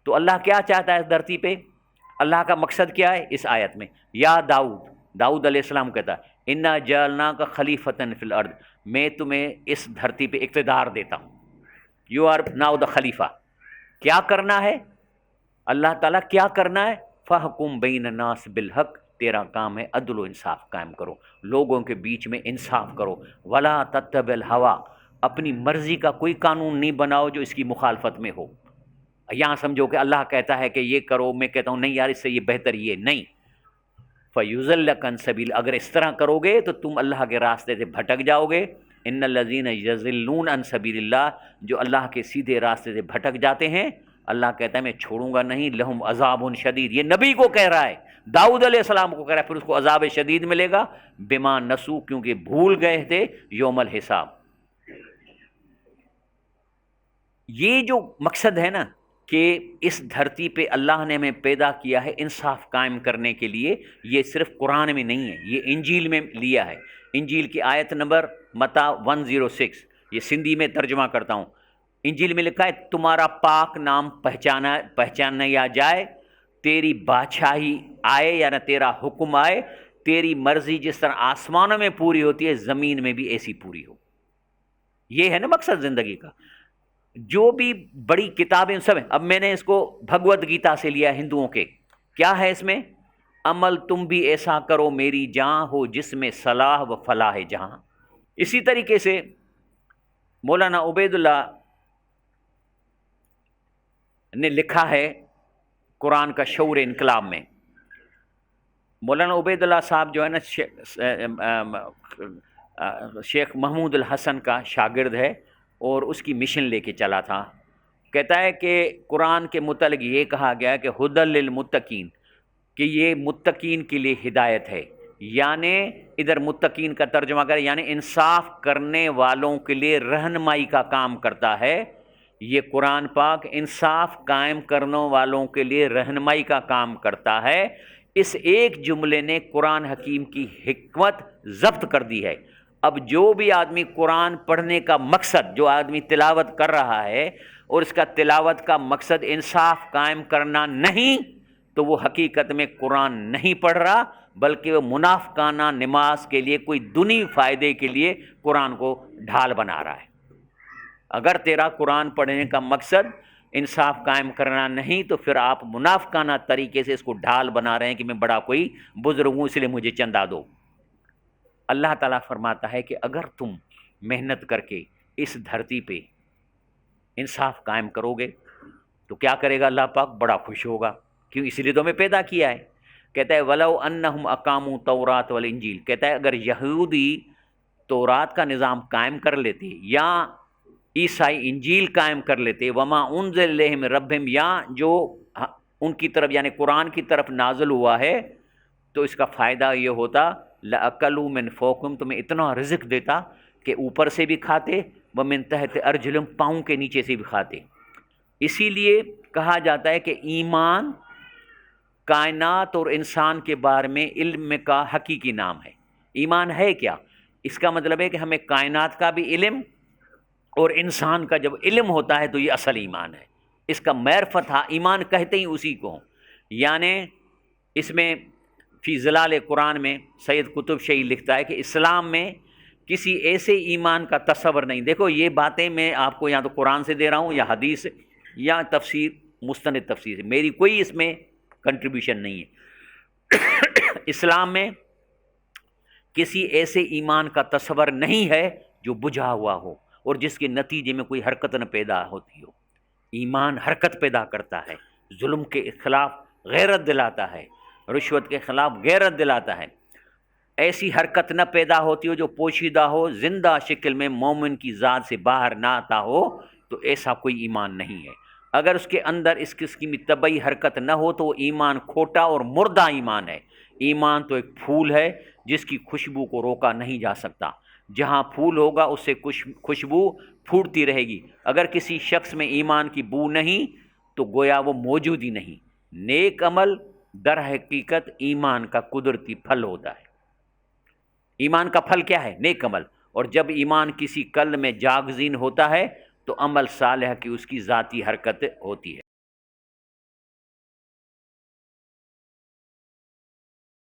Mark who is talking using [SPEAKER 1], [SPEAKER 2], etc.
[SPEAKER 1] تو اللہ کیا چاہتا ہے اس دھرتی پہ؟ اللہ کا مقصد کیا ہے اس آیت میں؟ یا داؤد علیہ السلام کہتا ہے انا جعلناک خلیفتن فی الارض، میں تمہیں اس دھرتی پہ اقتدار دیتا ہوں، یو آر ناؤ دا خلیفہ۔ کیا کرنا ہے اللہ تعالیٰ کیا کرنا ہے؟ فحکم بین الناس بالحق، تیرا کام ہے عدل و انصاف قائم کرو، لوگوں کے بیچ میں انصاف کرو، ولا تتبع الہوا، اپنی مرضی کا کوئی قانون نہیں بناؤ جو اس کی مخالفت میں ہو۔ یہاں سمجھو کہ اللہ کہتا ہے کہ یہ کرو، میں کہتا ہوں نہیں یار اس سے یہ بہتر یہ نہیں، فَيُضِلَّكَ عَن سَبِيلِ، اگر اس طرح کرو گے تو تم اللہ کے راستے سے بھٹک جاؤ گے۔ ان الذین یضلون عن سبیل اللہ، جو اللہ کے سیدھے راستے سے بھٹک جاتے ہیں، اللہ کہتا ہے میں چھوڑوں گا نہیں، لہم عذاب شدید، یہ نبی کو کہہ رہا ہے، داؤد علیہ السلام کو کہہ رہا ہے، پھر اس کو عذاب شدید ملے گا، بما نسو، کیونکہ بھول گئے تھے یوم الحساب۔ یہ جو مقصد ہے نا کہ اس دھرتی پہ اللہ نے ہمیں پیدا کیا ہے انصاف قائم کرنے کے لیے، یہ صرف قرآن میں نہیں ہے، یہ انجیل میں لیا ہے۔ انجیل کی آیت نمبر متی 106، یہ سندھی میں ترجمہ کرتا ہوں۔ انجیل میں لکھا ہے تمہارا پاک نام پہچانا جائے، تیری بادشاہی آئے یا نہ تیرا حکم آئے، تیری مرضی جس طرح آسمانوں میں پوری ہوتی ہے زمین میں بھی ایسی پوری ہو۔ یہ ہے نا مقصد زندگی کا۔ جو بھی بڑی کتابیں سب ہیں، اب میں نے اس کو بھگوت گیتا سے لیا ہندوؤں کے، کیا ہے اس میں؟ عمل تم بھی ایسا کرو میری جاں ہو جس میں صلاح و فلاح جہاں۔ اسی طریقے سے مولانا عبید اللہ نے لکھا ہے قرآن کا شعور انقلاب میں۔ مولانا عبید اللہ صاحب جو ہے نا شیخ محمود الحسن کا شاگرد ہے اور اس کی مشن لے کے چلا تھا۔ کہتا ہے کہ قرآن کے متعلق یہ کہا گیا ہے کہ ھدی للمتقین، کہ یہ متقین کے لیے ہدایت ہے، یعنی ادھر متقین کا ترجمہ کرے یعنی انصاف کرنے والوں کے لیے رہنمائی کا کام کرتا ہے۔ یہ قرآن پاک انصاف قائم کرنے والوں کے لیے رہنمائی کا کام کرتا ہے۔ اس ایک جملے نے قرآن حکیم کی حکمت ضبط کر دی ہے۔ اب جو بھی آدمی قرآن پڑھنے کا مقصد، جو آدمی تلاوت کر رہا ہے اور اس کا تلاوت کا مقصد انصاف قائم کرنا نہیں، تو وہ حقیقت میں قرآن نہیں پڑھ رہا، بلکہ وہ منافقانہ نماز کے لیے، کوئی دنی فائدے کے لیے قرآن کو ڈھال بنا رہا ہے۔ اگر تیرا قرآن پڑھنے کا مقصد انصاف قائم کرنا نہیں، تو پھر آپ منافقانہ طریقے سے اس کو ڈھال بنا رہے ہیں کہ میں بڑا کوئی بزرگ ہوں اس لیے مجھے چندہ دو۔ اللہ تعالیٰ فرماتا ہے کہ اگر تم محنت کر کے اس دھرتی پہ انصاف قائم کرو گے تو کیا کرے گا اللہ پاک؟ بڑا خوش ہوگا، کیوں؟ اس لیے تو ہمیں پیدا کیا ہے۔ کہتا ہے وَلَوْ أَنَّهُمْ أَقَامُوا التَّوْرَاةَ وَالْإِنجِيلَ، کہتا ہے اگر یہودی تورات کا نظام قائم کر لیتے یا عیسائی انجیل قائم کر لیتے، وَمَا أُنزِلَ إِلَيْهِمْ مِن رَبِّهِمْ، یا جو ان کی طرف یعنی قرآن کی طرف نازل ہوا ہے، تو اس کا فائدہ یہ ہوتا لَأَكَلُوا مِن فَوْقِهِمْ، تمہیں اتنا رزق دیتا کہ اوپر سے بھی کھاتے، وَمِن تَحْتِ أَرْجُلِهِمْ، پاؤں کے نیچے سے بھی کھاتے۔ اسی لیے کہا جاتا ہے کہ ایمان کائنات اور انسان کے بارے میں علم کا حقیقی نام ہے۔ ایمان ہے کیا؟ اس کا مطلب ہے کہ ہمیں کائنات کا بھی علم اور انسان کا جب علم ہوتا ہے تو یہ اصل ایمان ہے۔ اس کا معرفت ایمان کہتے ہی اسی کو، یعنی اس میں فی ظلال قرآن میں سید قطب شہی لکھتا ہے کہ اسلام میں کسی ایسے ایمان کا تصور نہیں۔ دیکھو یہ باتیں میں آپ کو یا تو قرآن سے دے رہا ہوں یا حدیث سے یا تفسیر مستند تفسیر سے، میری کوئی اس میں کنٹریبیوشن نہیں ہے۔ اسلام میں کسی ایسے ایمان کا تصور نہیں ہے جو بجھا ہوا ہو اور جس کے نتیجے میں کوئی حرکت نہ پیدا ہوتی ہو۔ ایمان حرکت پیدا کرتا ہے، ظلم کے خلاف غیرت دلاتا ہے، رشوت کے خلاف غیرت دلاتا ہے۔ ایسی حرکت نہ پیدا ہوتی ہو جو پوشیدہ ہو، زندہ شکل میں مومن کی ذات سے باہر نہ آتا ہو، تو ایسا کوئی ایمان نہیں ہے۔ اگر اس کے اندر اس قسم کی طبعی حرکت نہ ہو تو وہ ایمان کھوٹا اور مردہ ایمان ہے۔ ایمان تو ایک پھول ہے جس کی خوشبو کو روکا نہیں جا سکتا، جہاں پھول ہوگا اس سے خوشبو پھوٹتی رہے گی۔ اگر کسی شخص میں ایمان کی بو نہیں تو گویا وہ موجود ہی نہیں۔ نیک عمل در حقیقت ایمان کا قدرتی پھل ہوتا ہے۔ ایمان کا پھل کیا ہے؟ نیک عمل۔ اور جب ایمان کسی قلب میں جاگزین ہوتا ہے تو عمل صالح کی اس کی ذاتی حرکت ہوتی ہے۔